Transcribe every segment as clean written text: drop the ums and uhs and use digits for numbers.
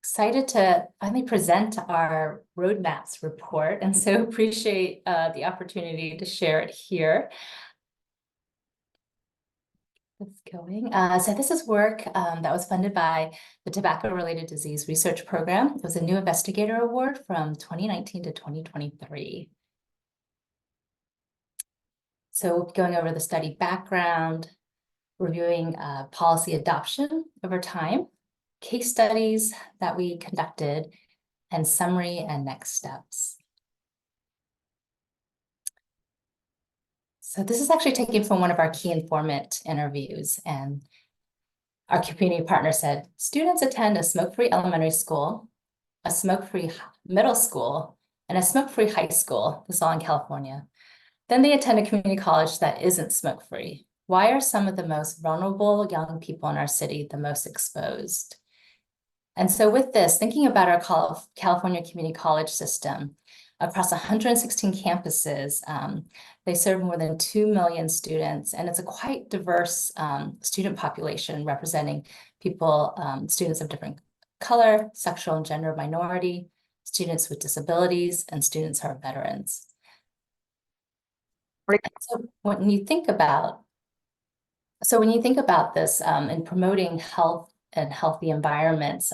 Excited to finally present our roadmaps report, and so appreciate the opportunity to share it here. It's going. So this is work that was funded by the Tobacco-Related Disease Research Program. It was a new investigator award from 2019 to 2023. So going over the study background, reviewing policy adoption over time, case studies that we conducted, and summary and next steps. So this is actually taken from one of our key informant interviews, and our community partner said, students attend a smoke-free elementary school, a smoke-free middle school, and a smoke-free high school. This is all in California. Then they attend a community college that isn't smoke-free. Why are some of the most vulnerable young people in our city the most exposed? And so with this, thinking about our California community college system, across 116 campuses, they serve more than 2 million students, and it's a quite diverse student population representing people, students of different color, sexual and gender minority, students with disabilities, and students who are veterans. So when you think about this in promoting health and healthy environments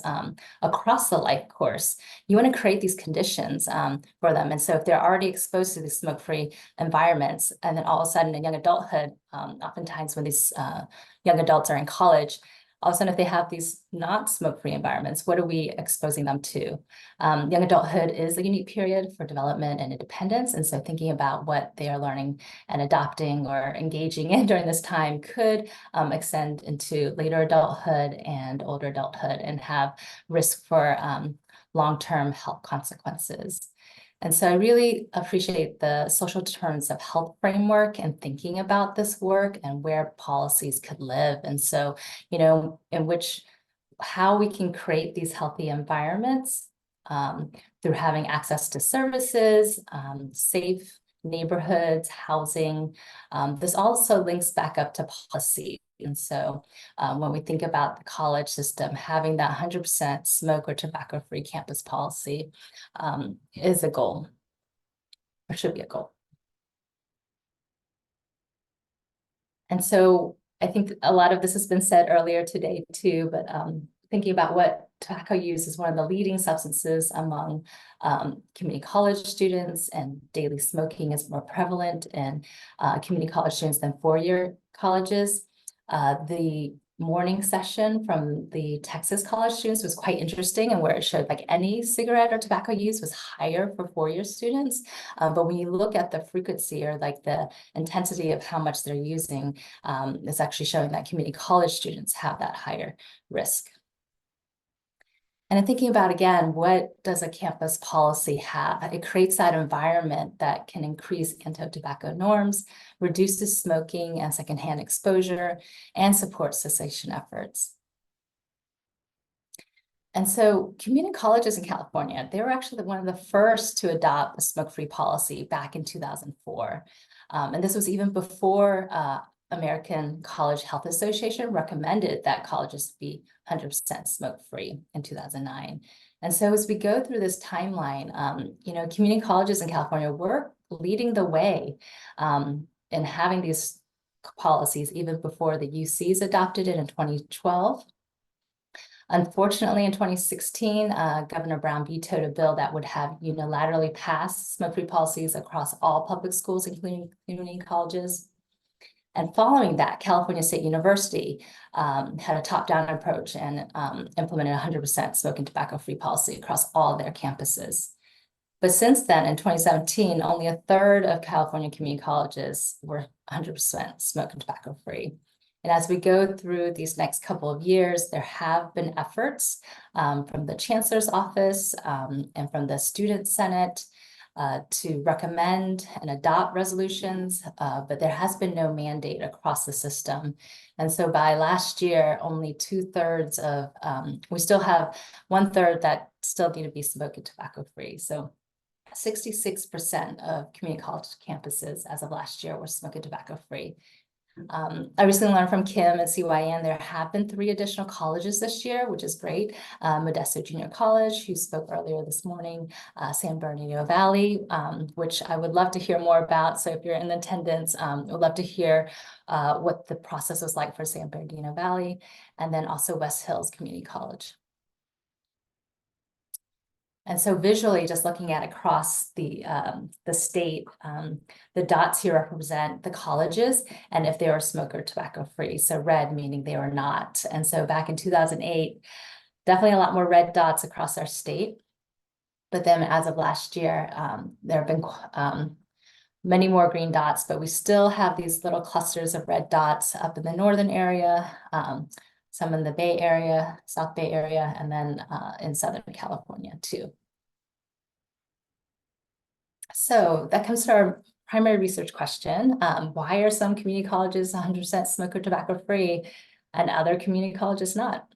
across the life course, you want to create these conditions for them. And so if they're already exposed to these smoke-free environments, and then all of a sudden in young adulthood, oftentimes when these young adults are in college, all of a sudden if they have these not smoke-free environments, what are we exposing them to? Young adulthood is a unique period for development and independence. And so thinking about what they are learning and adopting or engaging in during this time could extend into later adulthood and older adulthood and have risk for long-term health consequences. And so I really appreciate the social determinants of health framework and thinking about this work and where policies could live. And so, how we can create these healthy environments through having access to services, safe neighborhoods, housing. This also links back up to policy. And so when we think about the college system, having that 100% smoke or tobacco-free campus policy is a goal, or should be a goal. And so I think a lot of this has been said earlier today too, but thinking about what tobacco use is one of the leading substances among community college students, and daily smoking is more prevalent in community college students than four-year colleges. The morning session from the Texas college students was quite interesting, and where it showed like any cigarette or tobacco use was higher for four-year students. But when you look at the frequency or like the intensity of how much they're using, it's actually showing that community college students have that higher risk. And I'm thinking about, again, what does a campus policy have? It creates that environment that can increase anti-tobacco norms, reduces smoking and secondhand exposure, and supports cessation efforts. And so community colleges in California, they were actually one of the first to adopt a smoke-free policy back in 2004. And this was even before American College Health Association recommended that colleges be 100% smoke-free in 2009. And so as we go through this timeline, community colleges in California were leading the way in having these policies even before the UCs adopted it in 2012. Unfortunately, in 2016, Governor Brown vetoed a bill that would have unilaterally passed smoke-free policies across all public schools, including community colleges. And following that, California State University had a top-down approach and implemented 100% smoke and tobacco-free policy across all their campuses. But since then, in 2017, only a third of California community colleges were 100% smoke and tobacco-free. And as we go through these next couple of years, there have been efforts from the Chancellor's Office and from the Student Senate to recommend and adopt resolutions, but there has been no mandate across the system. And so by last year, only 2/3 of, we still have 1/3 that still need to be smoke and tobacco free. So 66% of community college campuses as of last year were smoke and tobacco free. I recently learned from Kim at CYN there have been 3 additional colleges this year, which is great. Modesto Junior College, who spoke earlier this morning, San Bernardino Valley, which I would love to hear more about. So if you're in attendance, I would love to hear what the process was like for San Bernardino Valley, and then also West Hills Community College. And so visually, just looking at across the state, the dots here represent the colleges and if they are smoke or tobacco free. So red meaning they were not. And so back in 2008, definitely a lot more red dots across our state. But then as of last year, there have been many more green dots, but we still have these little clusters of red dots up in the northern area, some in the Bay Area, South Bay Area, and then in Southern California too. So that comes to our primary research question. Why are some community colleges 100% smoke or tobacco free and other community colleges not?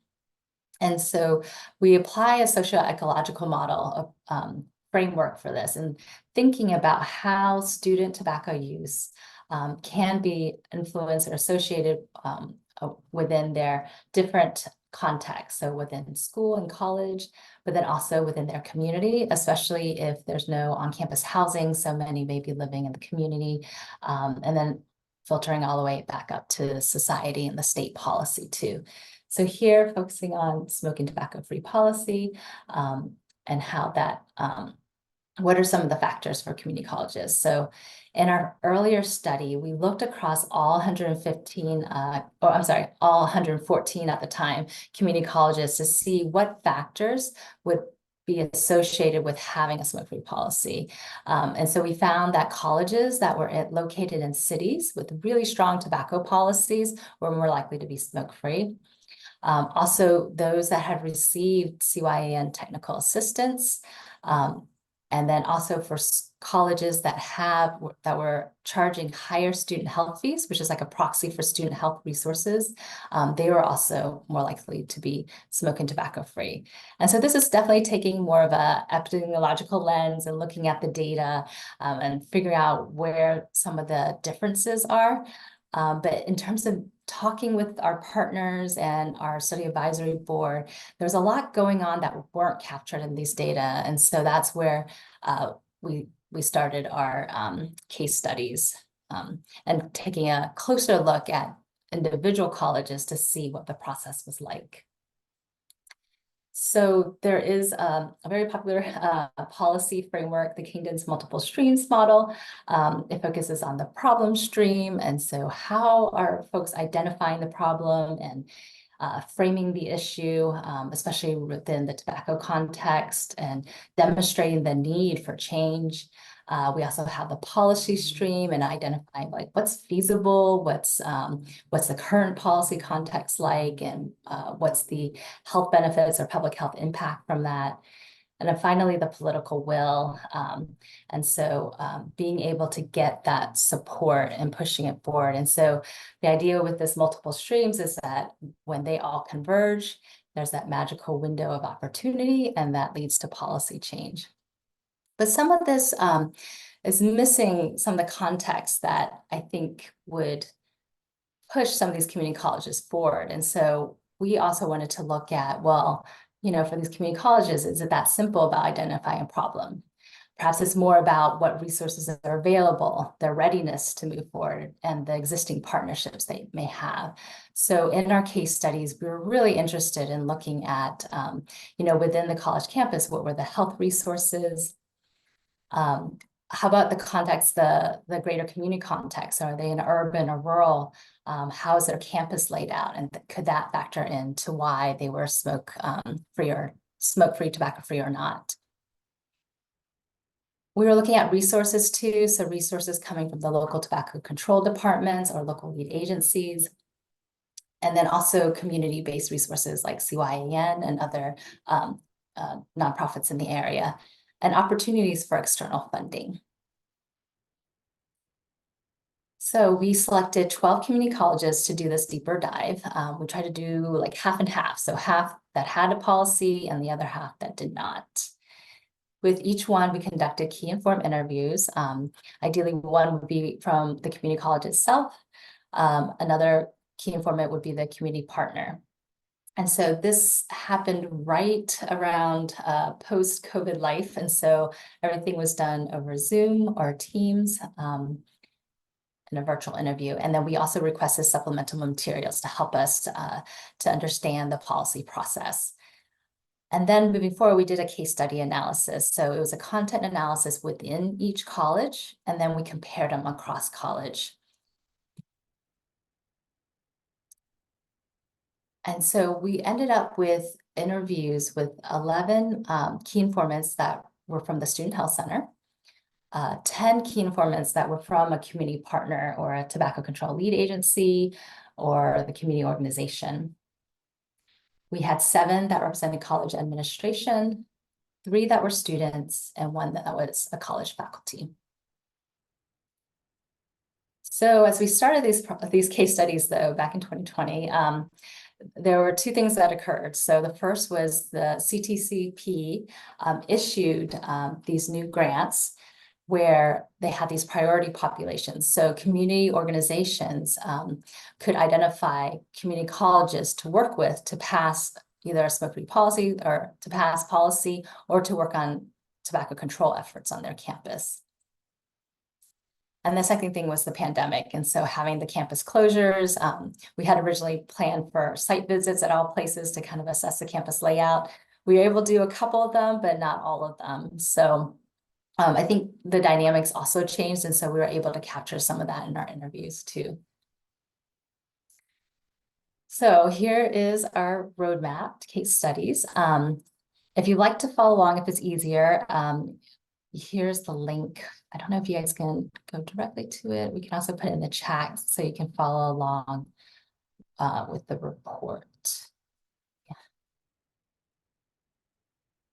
And so we apply a socio-ecological model of framework for this and thinking about how student tobacco use can be influenced or associated within their different contexts. So within school and college, but then also within their community, especially if there's no on-campus housing, so many may be living in the community, and then filtering all the way back up to society and the state policy too. So here, focusing on smoking tobacco-free policy and how that, what are some of the factors for community colleges? So in our earlier study, we looked across all 115, all 114 at the time, community colleges to see what factors would be associated with having a smoke-free policy. And so we found that colleges that were located in cities with really strong tobacco policies were more likely to be smoke-free. Also, those that had received CYN technical assistance, and then also for colleges that were charging higher student health fees, which is like a proxy for student health resources, they were also more likely to be smoke and tobacco free. And so this is definitely taking more of a epidemiological lens and looking at the data and figuring out where some of the differences are. But in terms of talking with our partners and our study advisory board, there's a lot going on that weren't captured in these data. And so that's where we started our case studies and taking a closer look at individual colleges to see what the process was like. So there is a very popular policy framework, the Kingdom's multiple streams model. It focuses on the problem stream. And so how are folks identifying the problem and framing the issue, especially within the tobacco context, and demonstrating the need for change. We also have the policy stream and identifying like what's feasible, what's the current policy context like, and what's the health benefits or public health impact from that. And then finally, the political will. And so being able to get that support and pushing it forward. And so the idea with this multiple streams is that when they all converge, there's that magical window of opportunity, and that leads to policy change. But some of this is missing some of the context that I think would push some of these community colleges forward. And so we also wanted to look at, well, you know, for these community colleges, is it that simple about identifying a problem? Perhaps it's more about what resources are available, their readiness to move forward, and the existing partnerships they may have. So in our case studies, we were really interested in looking at, you know, within the college campus, what were the health resources? How about the context, the greater community context? Are they in urban or rural? How is their campus laid out? And could that factor into why they were smoke-free or smoke-free, tobacco-free or not? We were looking at resources too. So resources coming from the local tobacco control departments or local lead agencies. And then also community-based resources like CYN and other nonprofits in the area, and opportunities for external funding. So we selected 12 community colleges to do this deeper dive. We tried to do like half and half. So half that had a policy and the other half that did not. With each one, we conducted key informed interviews. Ideally, one would be from the community college itself, Another key informant would be the community partner. And so this happened right around post-COVID life. And so everything was done over Zoom or Teams in a virtual interview. And then we also requested supplemental materials to help us to understand the policy process. And then moving forward, we did a case study analysis. So it was a content analysis within each college, and then we compared them across college. And so we ended up with interviews with 11 key informants that were from the Student Health Center, 10 key informants that were from a community partner or a tobacco control lead agency or the community organization. We had 7 that represented college administration, 3 that were students, and 1 that was a college faculty. So as we started these case studies, though, back in 2020, there were 2 things that occurred. So the first was the CTCP issued these new grants where they had these priority populations. So community organizations could identify community colleges to work with to pass either a smoke-free policy or to pass policy or to work on tobacco control efforts on their campus. And the second thing was the pandemic. And so having the campus closures, we had originally planned for site visits at all places to kind of assess the campus layout. We were able to do a couple of them, but not all of them. So I think the dynamics also changed. And so we were able to capture some of that in our interviews too. So here is our roadmap to case studies. If you'd like to follow along, if it's easier, here's the link. I don't know if you guys can go directly to it. We can also put it in the chat so you can follow along with the report. Yeah.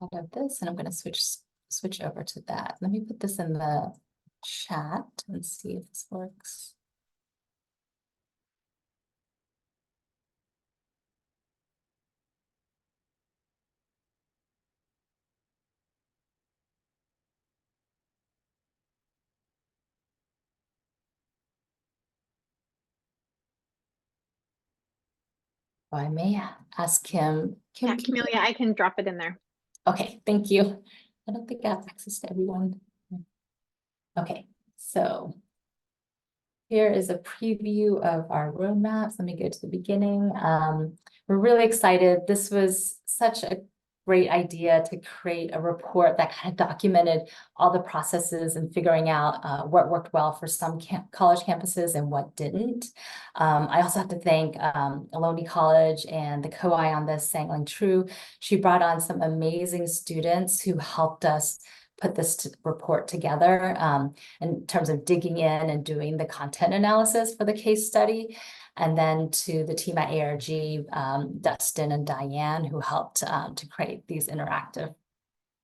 I'll have this, and I'm going to switch over to that. Let me put this in the chat and see if this works. I may ask him. Yeah, Camelia, I can drop it in there. Okay, thank you. I don't think I have access to everyone. Okay, so here is a preview of our roadmaps. Let me go to the beginning. We're really excited. This was such a great idea to create a report that kind of documented all the processes and figuring out what worked well for some college campuses and what didn't. I also have to thank Ohlone College and the co-I on this, Sang-Ling True. She brought on some amazing students who helped us put this report together in terms of digging in and doing the content analysis for the case study. And then to the team at ARG, Dustin and Diane, who helped to create these interactive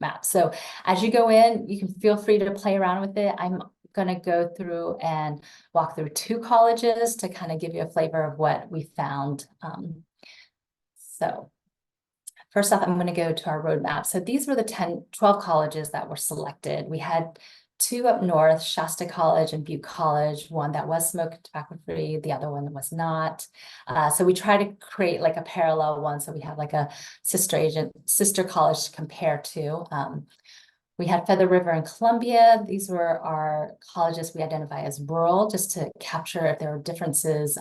maps. So as you go in, you can feel free to play around with it. I'm going to go through and walk through 2 colleges to kind of give you a flavor of what we found. So first off, I'm going to go to our roadmap. So these were the 12 colleges that were selected. We had 2 up north, Shasta College and Butte College, one that was smoke and tobacco free, the other one was not. So we try to create like a parallel one. So we have like a sister college to compare to. We had Feather River and Columbia. These were our colleges we identify as rural, just to capture if there were differences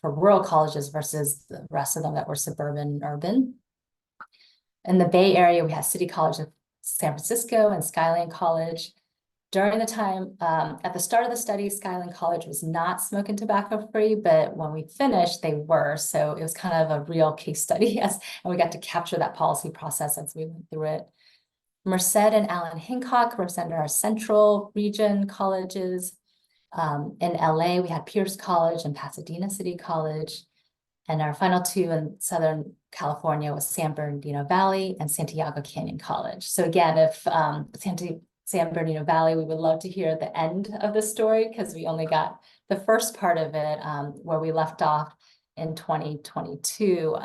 for rural colleges versus the rest of them that were suburban and urban. In the Bay Area, we have City College of San Francisco and Skyline College. During the time, at the start of the study, Skyline College was not smoke and tobacco free, but when we finished, they were. So it was kind of a real case study, yes, and we got to capture that policy process as we went through it. Merced and Allen Hancock represented our central region colleges. In LA, we had Pierce College and Pasadena City College. And our final 2 in Southern California was San Bernardino Valley and Santiago Canyon College. So again, if San Bernardino Valley, we would love to hear the end of the story because we only got the first part of it where we left off in 2022.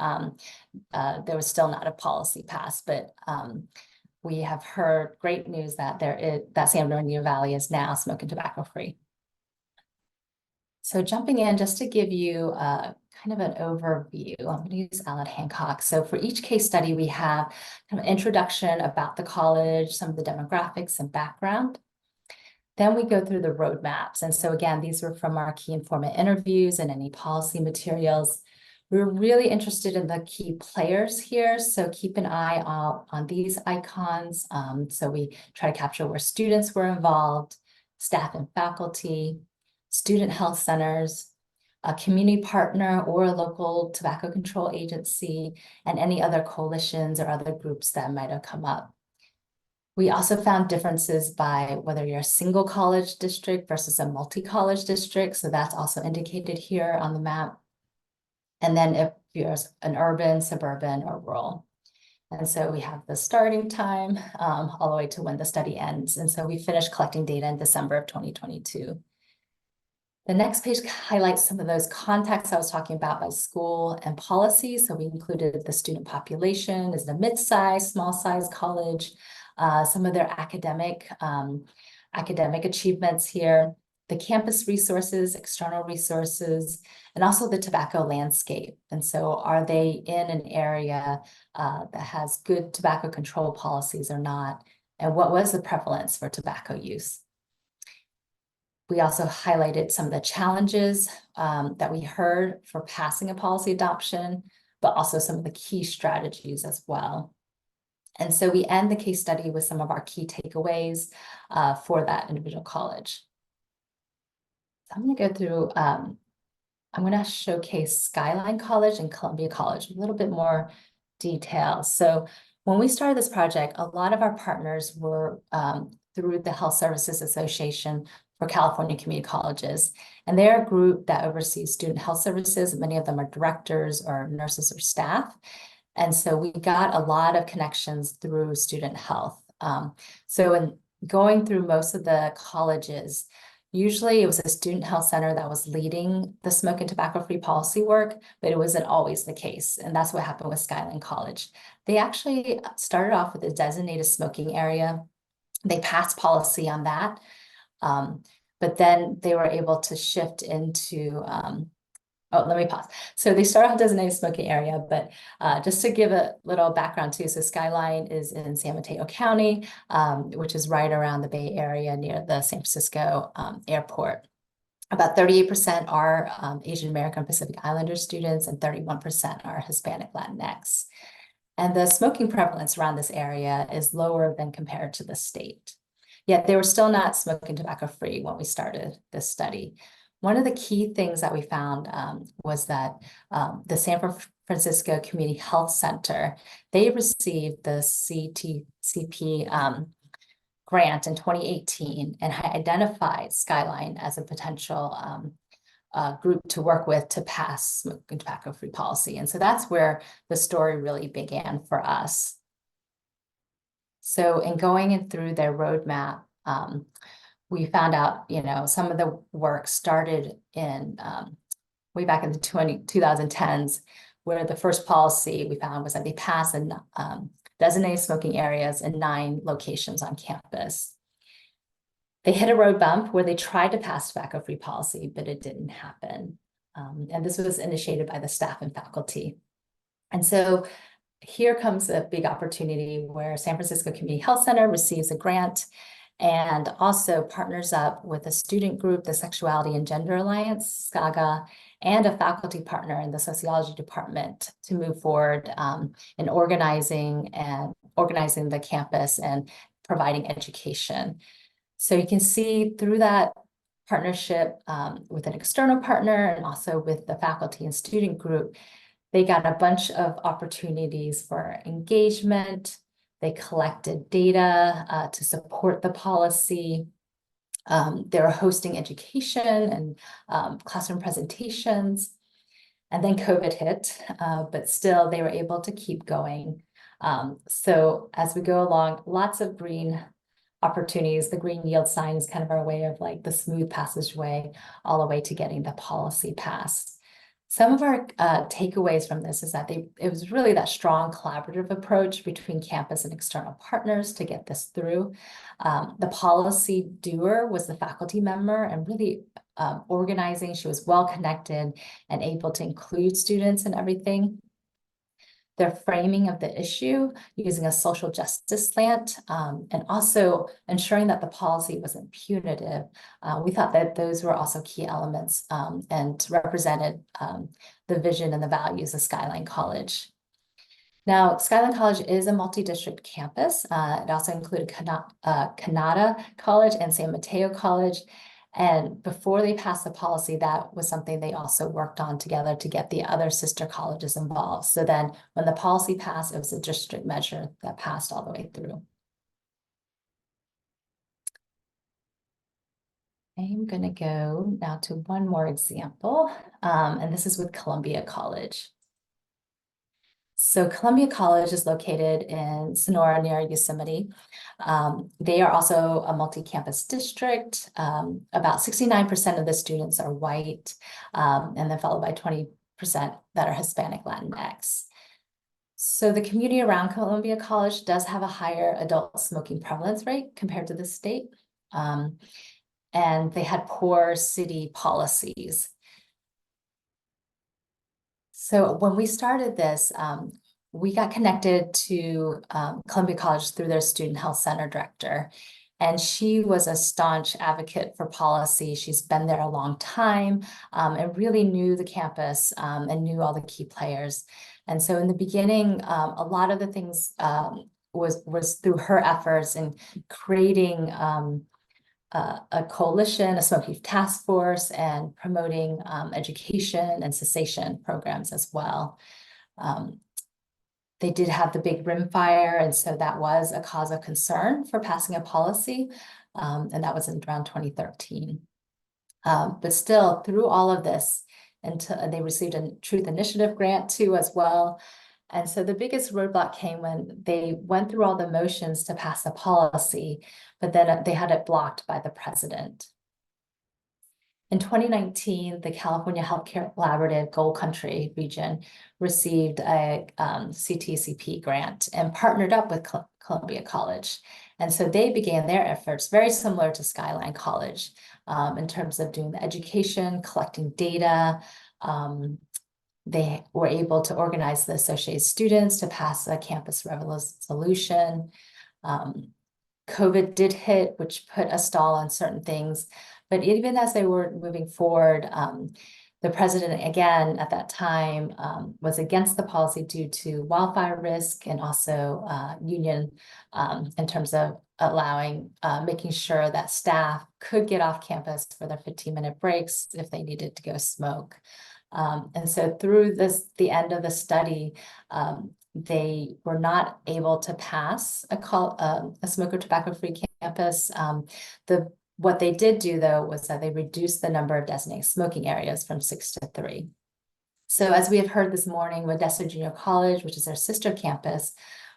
There was still not a policy passed, but we have heard great news that that San Bernardino Valley is now smoke and tobacco free. So jumping in, just to give you kind of an overview, I'm going to use Alan Hancock. So for each case study, we have kind of introduction about the college, some of the demographics and background. Then we go through the roadmaps. And so again, these were from our key informant interviews and any policy materials. We were really interested in the key players here. So keep an eye out on these icons. So we try to capture where students were involved, staff and faculty, student health centers, a community partner or a local tobacco control agency, and any other coalitions or other groups that might have come up. We also found differences by whether you're a single college district versus a multi-college district. So that's also indicated here on the map. And then if you're an urban, suburban, or rural. And so we have the starting time all the way to when the study ends. And so we finished collecting data in December of 2022. The next page highlights some of those contexts I was talking about by school and policy. So we included the student population, is it a mid-size, small-size college, some of their academic achievements here, the campus resources, external resources, and also the tobacco landscape. And so are they in an area that has good tobacco control policies or not? And what was the prevalence for tobacco use? We also highlighted some of the challenges that we heard for passing a policy adoption, but also some of the key strategies as well. And so we end the case study with some of our key takeaways for that individual college. So I'm going to go through, I'm going to showcase Skyline College and Columbia College, a little bit more detail. So when we started this project, a lot of our partners were through the Health Services Association for California Community Colleges. And they're a group that oversees student health services. Many of them are directors or nurses or staff. And so we got a lot of connections through student health. So in going through most of the colleges, usually it was a student health center that was leading the smoke and tobacco-free policy work, but it wasn't always the case. And that's what happened with Skyline College. They actually started off with a designated smoking area. They passed policy on that. But then they were able to shift into, oh, let me pause. So they started off designated smoking area, but just to give a little background too, so Skyline is in San Mateo County, which is right around the Bay Area near the San Francisco airport. About 38% are Asian American Pacific Islander students and 31% are Hispanic Latinx. And the smoking prevalence around this area is lower than compared to the state. Yet they were still not smoking tobacco-free when we started this study. One of the key things that we found was that the San Francisco Community Health Center, they received the CTCP grant in 2018 and identified Skyline as a potential group to work with to pass smoking tobacco-free policy. And so that's where the story really began for us. So in going in through their roadmap, we found out, some of the work started in way back in the 2010s, where the first policy we found was that they passed in designated smoking areas in 9 locations on campus. They hit a road bump where they tried to pass tobacco-free policy, but it didn't happen. And this was initiated by the staff and faculty. And so here comes a big opportunity where San Francisco Community Health Center receives a grant and also partners up with a student group, the Sexuality and Gender Alliance, SCAGA, and a faculty partner in the sociology department to move forward in organizing the campus and providing education. So you can see through that partnership with an external partner and also with the faculty and student group, they got a bunch of opportunities for engagement. They collected data to support the policy. They were hosting education and classroom presentations. And then COVID hit, but still they were able to keep going. So as we go along, lots of green opportunities. The green yield sign is kind of our way of like the smooth passageway all the way to getting the policy passed. Some of our takeaways from this is that it was really that strong collaborative approach between campus and external partners to get this through. The policy doer was the faculty member and really organizing. She was well connected and able to include students in everything. Their framing of the issue using a social justice slant, and also ensuring that the policy wasn't punitive. We thought that those were also key elements and represented the vision and the values of Skyline College. Now, Skyline College is a multi-district campus. It also included Canada College and San Mateo College. And before they passed the policy, that was something they also worked on together to get the other sister colleges involved. So then when the policy passed, it was a district measure that passed all the way through. I'm going to go now to one more example, and this is with Columbia College. So Columbia College is located in Sonora near Yosemite. They are also a multi-campus district. About 69% of the students are white, and then followed by 20% that are Hispanic Latinx. So the community around Columbia College does have a higher adult smoking prevalence rate compared to the state. And they had poor city policies. So when we started this, we got connected to Columbia College through their student health center director. And she was a staunch advocate for policy. She's been there a long time and really knew the campus and knew all the key players. And so in the beginning, a lot of the things was through her efforts in creating a coalition, a smoke youth task force, and promoting education and cessation programs as well. They did have the big rim fire, and so that was a cause of concern for passing a policy, and that was in around 2013. But still, through all of this, and they received a Truth Initiative grant too as well. And so the biggest roadblock came when they went through all the motions to pass a policy, but then they had it blocked by the president. In 2019, the California Healthcare Collaborative Gold Country region received a CTCP grant and partnered up with Columbia College. And so they began their efforts very similar to Skyline College in terms of doing the education, collecting data. They were able to organize the associated students to pass a campus resolution. COVID did hit, which put a stall on certain things. But even as they were moving forward, the president, again, at that time, was against the policy due to wildfire risk and also union in terms of allowing, making sure that staff could get off campus for their 15-minute breaks if they needed to go smoke. And so through the end of the study, they were not able to pass a smoker tobacco-free campus. What they did do, though, was that they reduced the number of designated smoking areas from 6 to 3. So as we have heard this morning, Modesto Junior College, which is our sister campus,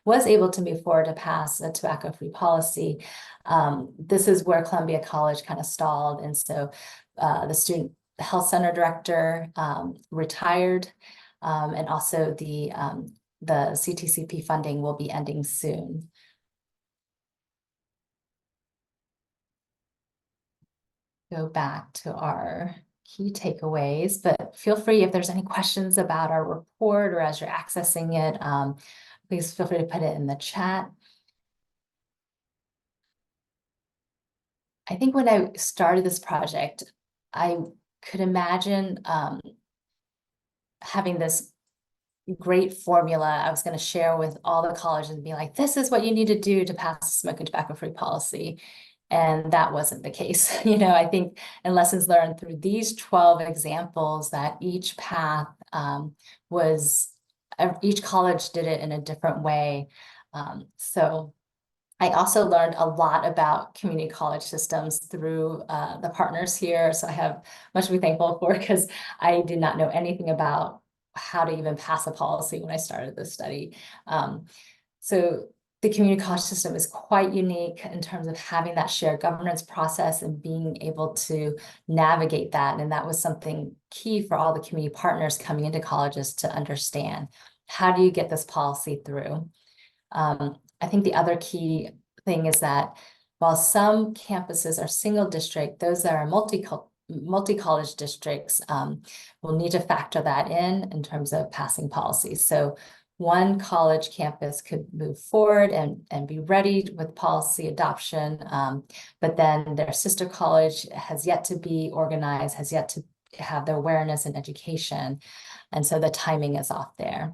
was able to move forward to pass a tobacco-free policy. This is where Columbia College kind of stalled. And so the student health center director retired, and also the CTCP funding will be ending soon. Go back to our key takeaways, but feel free if there's any questions about our report or as you're accessing it, please feel free to put it in the chat. I think when I started this project, I could imagine having this great formula I was going to share with all the colleges and be like, this is what you need to do to pass a smoking tobacco-free policy. And that wasn't the case. I think in lessons learned through these 12 examples that each path each college did it in a different way. So I also learned a lot about community college systems through the partners here. So I have much to be thankful for because I did not know anything about how to even pass a policy when I started this study. So the community college system is quite unique in terms of having that shared governance process and being able to navigate that. And that was something key for all the community partners coming into colleges to understand. How do you get this policy through? I think the other key thing is that while some campuses are single district, those that are multi-college districts will need to factor that in terms of passing policies. So one college campus could move forward and be ready with policy adoption, but then their sister college has yet to be organized, has yet to have their awareness and education. And so the timing is off there.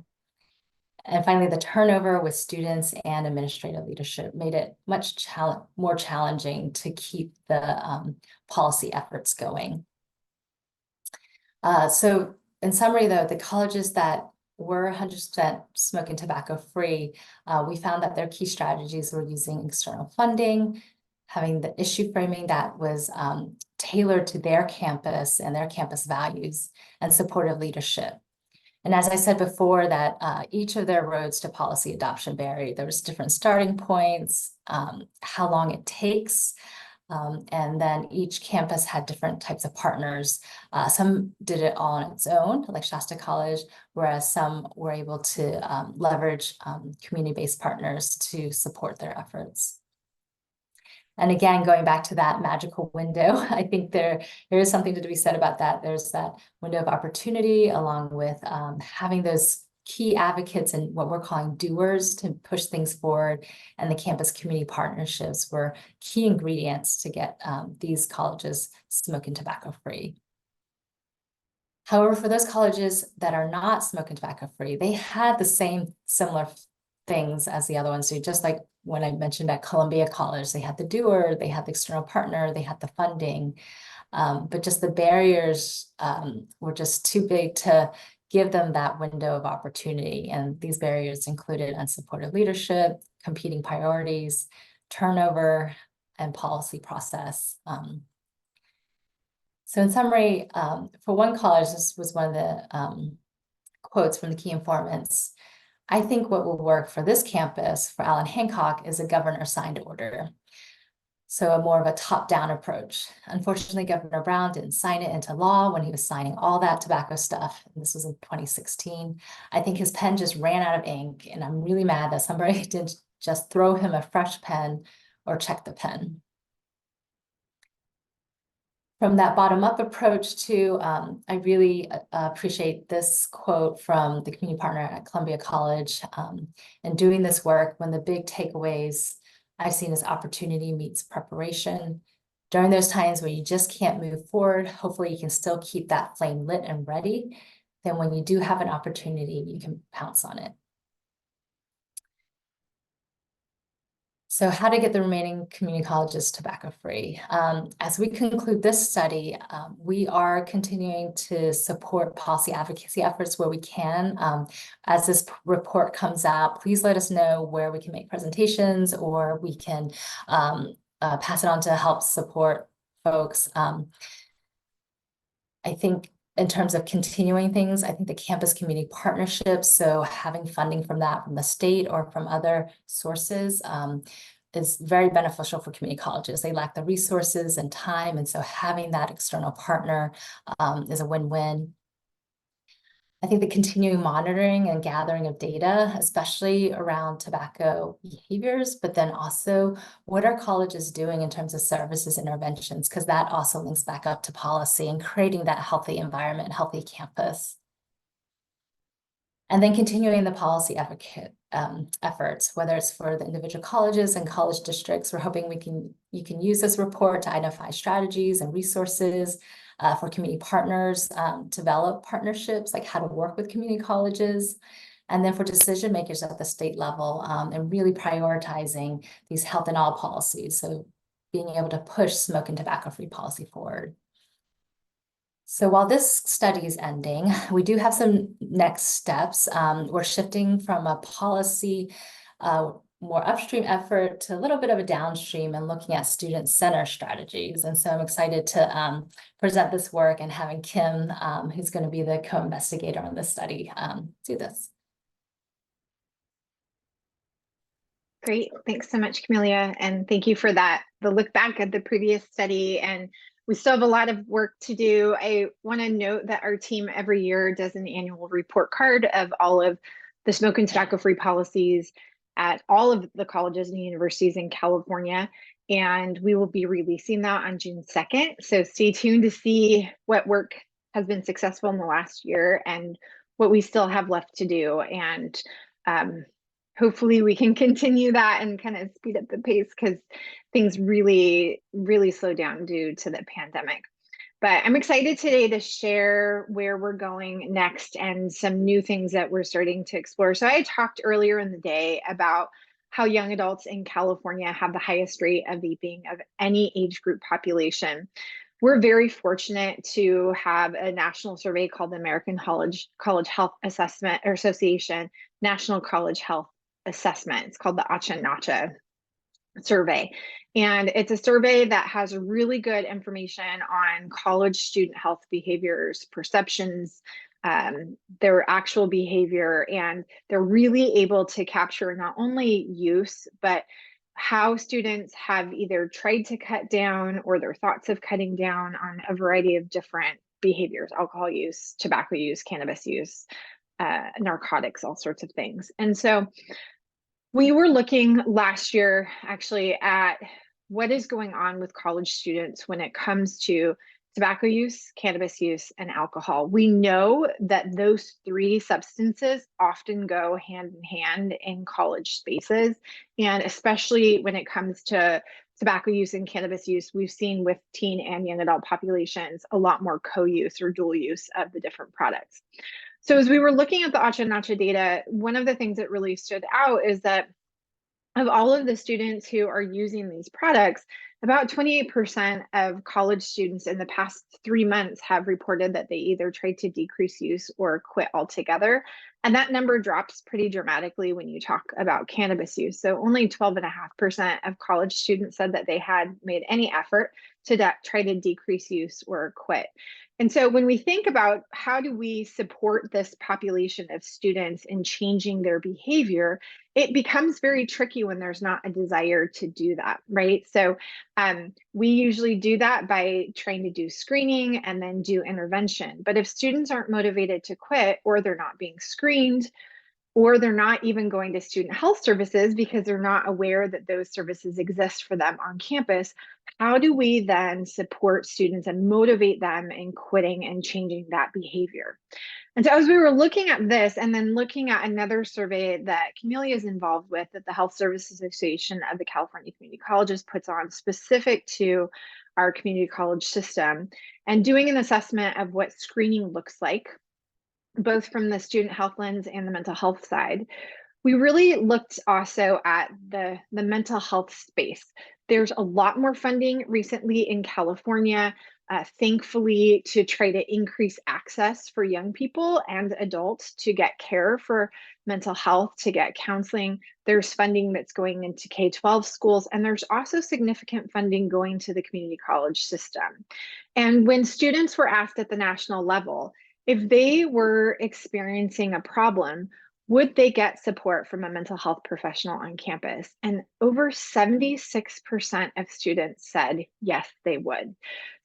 And finally, the turnover with students and administrative leadership made it much more challenging to keep the policy efforts going. So in summary, though, the colleges that were 100% smoking tobacco free, we found that their key strategies were using external funding, having the issue framing that was tailored to their campus and their campus values, and supportive leadership. And as I said before, that each of their roads to policy adoption varied. There was different starting points, how long it takes, and then each campus had different types of partners. Some did it all on its own, like Shasta College, whereas some were able to leverage community-based partners to support their efforts. And again, going back to that magical window, I think there is something to be said about that. There's that window of opportunity, along with having those key advocates and what we're calling doers to push things forward. And the campus community partnerships were key ingredients to get these colleges smoking tobacco free. However, for those colleges that are not smoking tobacco free, they had the same similar things as the other ones do, just like when I mentioned at Columbia College, they had the doer, they had the external partner, they had the funding, but just the barriers were just too big to give them that window of opportunity. And these barriers included unsupported leadership, competing priorities, turnover, and policy process. So in summary, for one college, this was one of the quotes from the key informants. I think what will work for this campus, for Allen Hancock, is a governor-signed order. So a more of a top-down approach. Unfortunately, Governor Brown didn't sign it into law when he was signing all that tobacco stuff. And this was in 2016. I think his pen just ran out of ink, and I'm really mad that somebody didn't just throw him a fresh pen or check the pen. From that bottom-up approach to, I really appreciate this quote from the community partner at Columbia College. And doing this work, when the big takeaways I've seen is opportunity meets preparation. During those times when you just can't move forward, hopefully you can still keep that flame lit and ready. Then when you do have an opportunity, you can pounce on it. So how to get the remaining community colleges tobacco free. As we conclude this study, we are continuing to support policy advocacy efforts where we can. As this report comes out, please let us know where we can make presentations, or we can pass it on to help support folks. I think in terms of continuing things, I think the campus community partnerships, so having funding from that from the state or from other sources, is very beneficial for community colleges. They lack the resources and time, and so having that external partner is a win-win. I think the continuing monitoring and gathering of data, especially around tobacco behaviors, but then also what are colleges doing in terms of services interventions, because that also links back up to policy and creating that healthy environment, healthy campus. And then continuing the policy advocate efforts, whether it's for the individual colleges and college districts. We're hoping you can use this report to identify strategies and resources for community partners, develop partnerships, like how to work with community colleges, and then for decision makers at the state level, and really prioritizing these health and all policies. So being able to push smoke and tobacco-free policy forward. So while this study is ending, we do have some next steps. We're shifting from a policy, more upstream effort to a little bit of a downstream and looking at student center strategies. And so I'm excited to present this work and having Kim, who's going to be the co-investigator on this study, do this. Great. Thanks so much, Camelia. And thank you for that, the look back at the previous study. And we still have a lot of work to do. I want to note that our team every year does an annual report card of all of the smoke and tobacco free policies at all of the colleges and universities in California. And we will be releasing that on June 2nd. So stay tuned to see what work has been successful in the last year and what we still have left to do. And hopefully we can continue that and kind of speed up the pace because things really, really slowed down due to the pandemic. But I'm excited today to share where we're going next and some new things that we're starting to explore. So I talked earlier in the day about how young adults in California have the highest rate of vaping of any age group population. We're very fortunate to have a national survey called the American College Health Assessment or Association National College Health Assessment. It's called the ACHA-NACHA survey. And it's a survey that has really good information on college student health behaviors, perceptions, their actual behavior, and they're really able to capture not only use, but how students have either tried to cut down or their thoughts of cutting down on a variety of different behaviors: alcohol use, tobacco use, cannabis use, narcotics, all sorts of things. And so we were looking last year actually at what is going on with college students when it comes to tobacco use, cannabis use, and alcohol. We know that those three substances often go hand in hand in college spaces. And especially when it comes to tobacco use and cannabis use, we've seen with teen and young adult populations a lot more co-use or dual use of the different products. So as we were looking at the ACHA-NACHA data, one of the things that really stood out is that of all of the students who are using these products, about 28% of college students in the past 3 months have reported that they either tried to decrease use or quit altogether. And that number drops pretty dramatically when you talk about cannabis use. So only 12.5% of college students said that they had made any effort to try to decrease use or quit. And so when we think about how do we support this population of students in changing their behavior, it becomes very tricky when there's not a desire to do that, right? So we usually do that by trying to do screening and then do intervention. But if students aren't motivated to quit, or they're not being screened, or they're not even going to student health services because they're not aware that those services exist for them on campus, how do we then support students and motivate them in quitting and changing that behavior? And so as we were looking at this and then looking at another survey that Camelia is involved with, that the Health Services Association of the California Community Colleges puts on specific to our community college system, and doing an assessment of what screening looks like, both from the student health lens and the mental health side, we really looked also at the mental health space. There's a lot more funding recently in California, thankfully, to try to increase access for young people and adults to get care for mental health, to get counseling. There's funding that's going into K-12 schools, and there's also significant funding going to the community college system. And when students were asked at the national level if they were experiencing a problem, would they get support from a mental health professional on campus? And over 76% of students said yes, they would.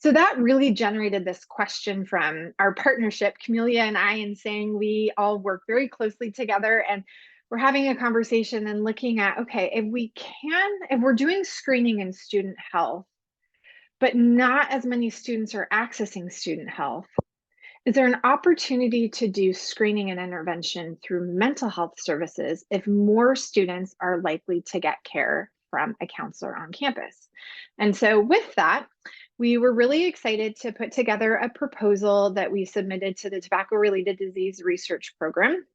So that really generated this question from our partnership, Camelia and I, in saying we all work very closely together, and we're having a conversation and looking at, okay, if we're doing screening in student health, but not as many students are accessing student health, is there an opportunity to do screening and intervention through mental health services if more students are likely to get care from a counselor on campus? And so with that, we were really excited to put together a proposal that we submitted to the Tobacco-Related Disease Research Program.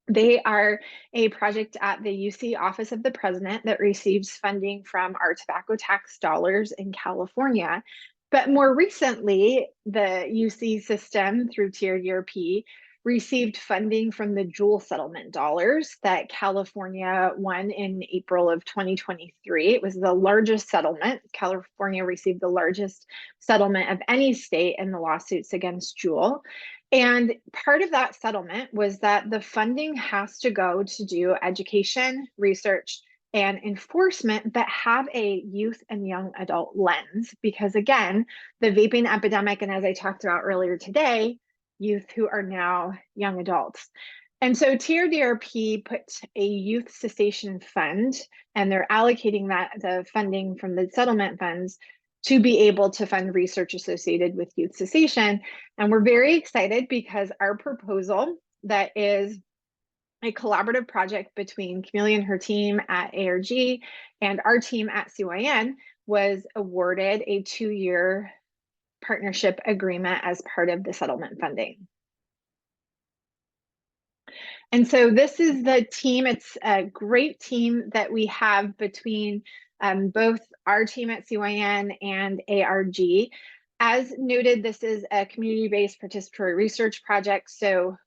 They are a project at the UC Office of the President that receives funding from our tobacco tax dollars in California. But more recently, the UC system through Tiered ERP received funding from the Juul settlement dollars that California won in April of 2023. It was the largest settlement. California received the largest settlement of any state in the lawsuits against Juul. And part of that settlement was that the funding has to go to do education, research, and enforcement, but have a youth and young adult lens. Because again, the vaping epidemic, and as I talked about earlier today, youth who are now young adults. And so TRDRP put a youth cessation fund, and they're allocating the funding from the settlement funds to be able to fund research associated with youth cessation. And we're very excited because our proposal, that is a collaborative project between Camelia and her team at ARG and our team at CYN, was awarded a 2-year partnership agreement as part of the settlement funding. And so this is the team. It's a great team that we have between both our team at CYN and ARG. As noted, this is a community-based participatory research project. So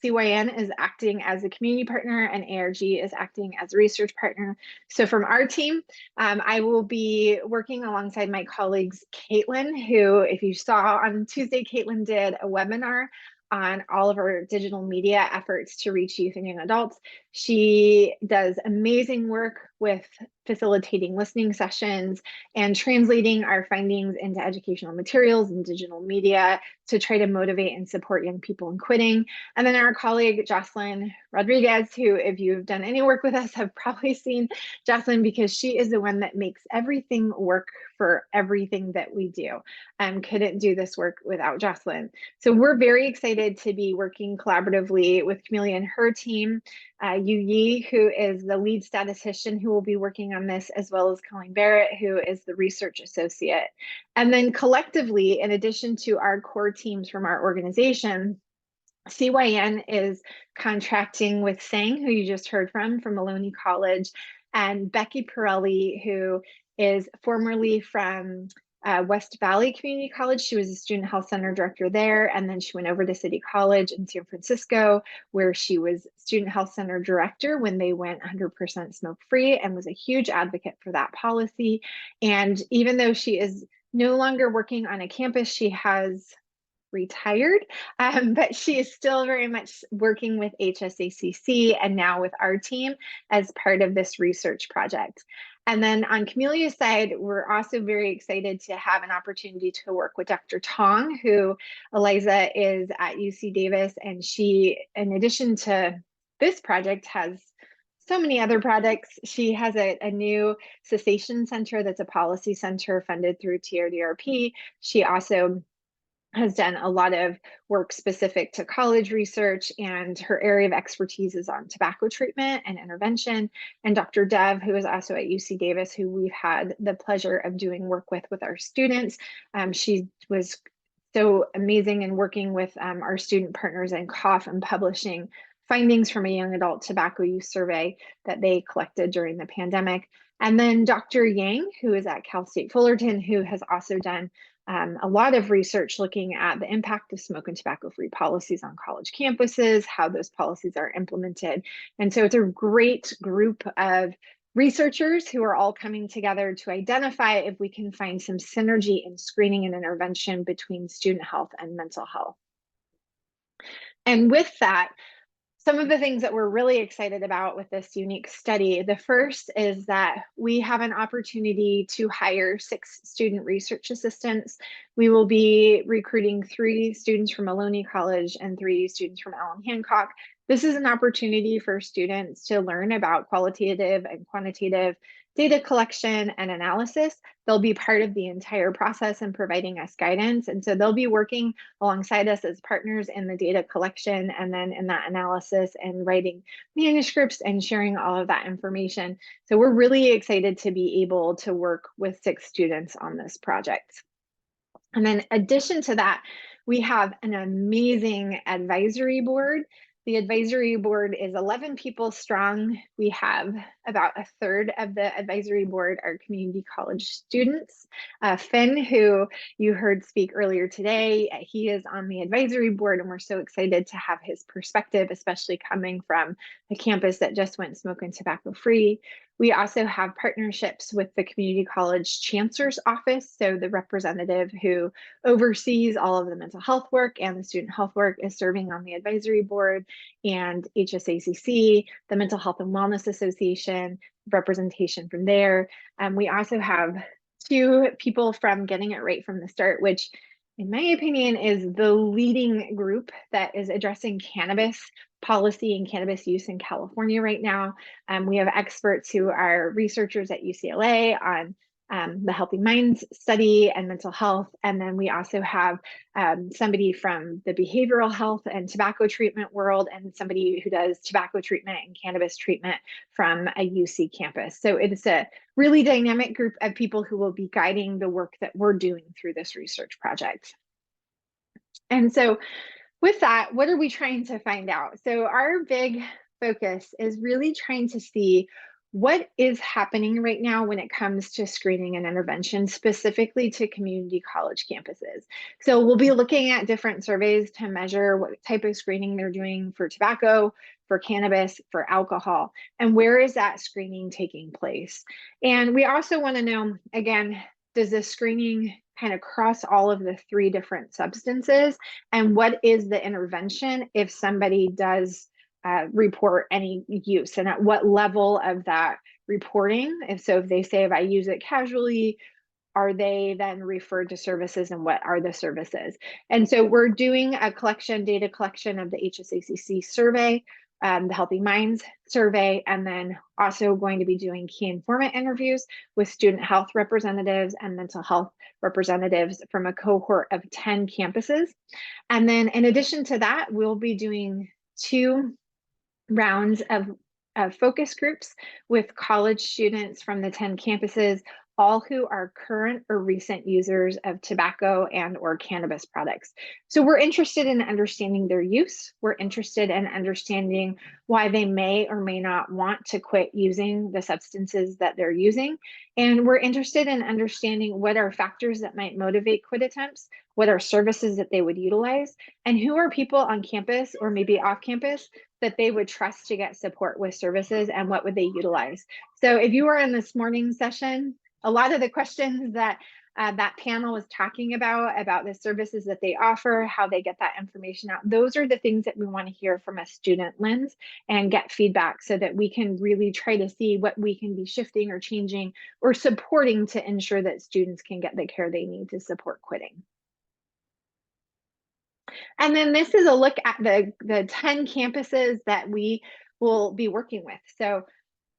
CYN is acting as a community partner and ARG is acting as a research partner. So from our team, I will be working alongside my colleagues, Caitlin, who, if you saw on Tuesday, Caitlin did a webinar on all of our digital media efforts to reach youth and young adults. She does amazing work with facilitating listening sessions and translating our findings into educational materials and digital media to try to motivate and support young people in quitting. And then our colleague, Jocelyn Rodriguez, who, if you've done any work with us, have probably seen Jocelyn, because she is the one that makes everything work for everything that we do. Couldn't do this work without Jocelyn. So we're very excited to be working collaboratively with Camelia and her team, Yu Yi, who is the lead statistician who will be working on this, as well as Colleen Barrett, who is the research associate. And then collectively, in addition to our core teams from our organization, CYN is contracting with Sang, who you just heard from Maloney College, and Becky Pirelli, who is formerly from West Valley Community College. She was a student health center director there, and then she went over to City College in San Francisco, where she was student health center director when they went 100% smoke-free, and was a huge advocate for that policy. And even though she is no longer working on a campus, she has retired, but she is still very much working with HSACC and now with our team as part of this research project. And then on Camelia's side, we're also very excited to have an opportunity to work with Dr. Tong, who Eliza is at UC Davis, and she, in addition to this project, has so many other projects. She has a new cessation center that's a policy center funded through TRDRP. She also has done a lot of work specific to college research, and her area of expertise is on tobacco treatment and intervention. And Dr. Dev, who is also at UC Davis, who we've had the pleasure of doing work with our students. She was so amazing in working with our student partners in COUGH and publishing findings from a young adult tobacco use survey that they collected during the pandemic. And then Dr. Yang, who is at Cal State Fullerton, who has also done a lot of research looking at the impact of smoke and tobacco-free policies on college campuses, how those policies are implemented. And so it's a great group of researchers who are all coming together to identify if we can find some synergy in screening and intervention between student health and mental health. And with that, some of the things that we're really excited about with this unique study, the first is that we have an opportunity to hire 6 student research assistants. We will be recruiting 3 students from Maloney College and 3 students from Allen Hancock. This is an opportunity for students to learn about qualitative and quantitative data collection and analysis. They'll be part of the entire process and providing us guidance. And so they'll be working alongside us as partners in the data collection and then in that analysis and writing manuscripts and sharing all of that information. So we're really excited to be able to work with 6 students on this project. And then in addition to that, we have an amazing advisory board. The advisory board is 11 people strong. We have about a third of the advisory board are community college students. Finn, who you heard speak earlier today, he is on the advisory board, and we're so excited to have his perspective, especially coming from a campus that just went smoke and tobacco free. We also have partnerships with the Community College Chancellor's Office. So the representative who oversees all of the mental health work and the student health work is serving on the advisory board, and HSACC, the Mental Health and Wellness Association, representation from there. We also have two people from Getting It Right from the Start, which in my opinion is the leading group that is addressing cannabis policy and cannabis use in California right now. We have experts who are researchers at UCLA on the Healthy Minds study and mental health. And then we also have somebody from the behavioral health and tobacco treatment world, and somebody who does tobacco treatment and cannabis treatment from a UC campus. So it's a really dynamic group of people who will be guiding the work that we're doing through this research project. And so with that, what are we trying to find out? So our big focus is really trying to see what is happening right now when it comes to screening and intervention, specifically to community college campuses. So we'll be looking at different surveys to measure what type of screening they're doing for tobacco, for cannabis, for alcohol, and where is that screening taking place. And we also want to know, again, does this screening kind of cross all of the three different substances? And what is the intervention if somebody does report any use, and at what level of that reporting? If they say, if I use it casually, are they then referred to services, and what are the services? And so we're doing a data collection of the HSACC survey, the Healthy Minds survey, and then also going to be doing key informant interviews with student health representatives and mental health representatives from a cohort of 10 campuses. And then in addition to that, we'll be doing 2 rounds of focus groups with college students from the 10 campuses, all who are current or recent users of tobacco and or cannabis products. So we're interested in understanding their use. We're interested in understanding why they may or may not want to quit using the substances that they're using. And we're interested in understanding what are factors that might motivate quit attempts, what are services that they would utilize, and who are people on campus or maybe off campus that they would trust to get support with services, and what would they utilize. So if you were in this morning's session, a lot of the questions that that panel was talking about the services that they offer, how they get that information out, those are the things that we want to hear from a student lens and get feedback, so that we can really try to see what we can be shifting or changing or supporting to ensure that students can get the care they need to support quitting. And then this is a look at the 10 campuses that we will be working with. So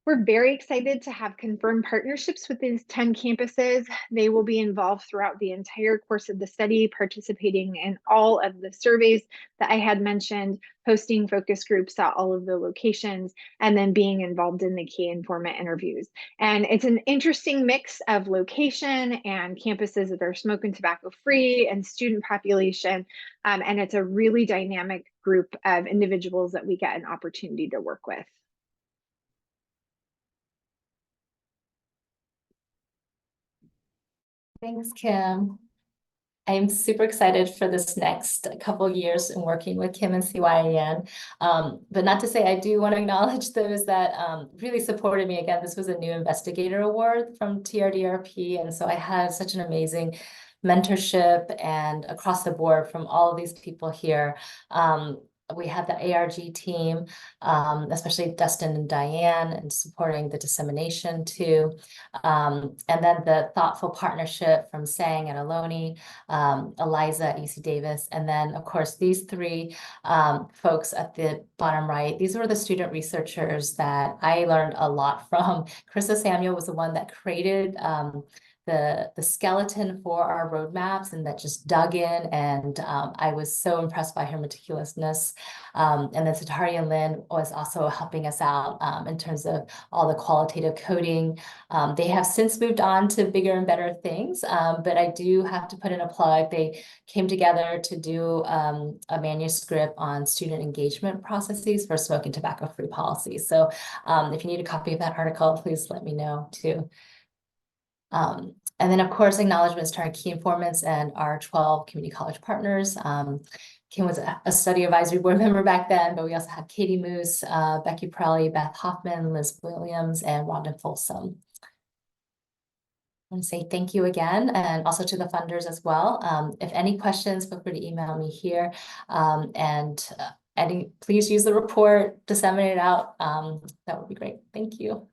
we're very excited to have confirmed partnerships with these 10 campuses. They will be involved throughout the entire course of the study, participating in all of the surveys that I had mentioned, hosting focus groups at all of the locations, and then being involved in the key informant interviews. And it's an interesting mix of location and campuses that are smoke and tobacco free and student population. And it's a really dynamic group of individuals that we get an opportunity to work with. Thanks, Kim. I'm super excited for this next couple years in working with Kim and CYAN. But not to say, I do want to acknowledge those that really supported me. Again, this was a new investigator award from TRDRP. And so I had such an amazing mentorship and across the board from all of these people here. We have the ARG team, especially Dustin and Diane, and supporting the dissemination too. And then the thoughtful partnership from Sang and Aloni, Eliza at UC Davis. And then, of course, these 3 folks at the bottom right, these were the student researchers that I learned a lot from. Carissa Samuel was the one that created the skeleton for our roadmaps, and that just dug in, and I was so impressed by her meticulousness. And then Satari and Lynn was also helping us out in terms of all the qualitative coding. They have since moved on to bigger and better things, but I do have to put in a plug. They came together to do a manuscript on student engagement processes for smoke and tobacco-free policy. So if you need a copy of that article, please let me know too. And then, of course, acknowledgements to our key informants and our 12 community college partners. Kim was a study advisory board member back then, but we also had Katie Moose, Becky Prelli, Beth Hoffman, Liz Williams, and Rhonda Folsom. I want to say thank you again, and also to the funders as well. If any questions, feel free to email me here. And please use the report, disseminate it out. That would be great. Thank you.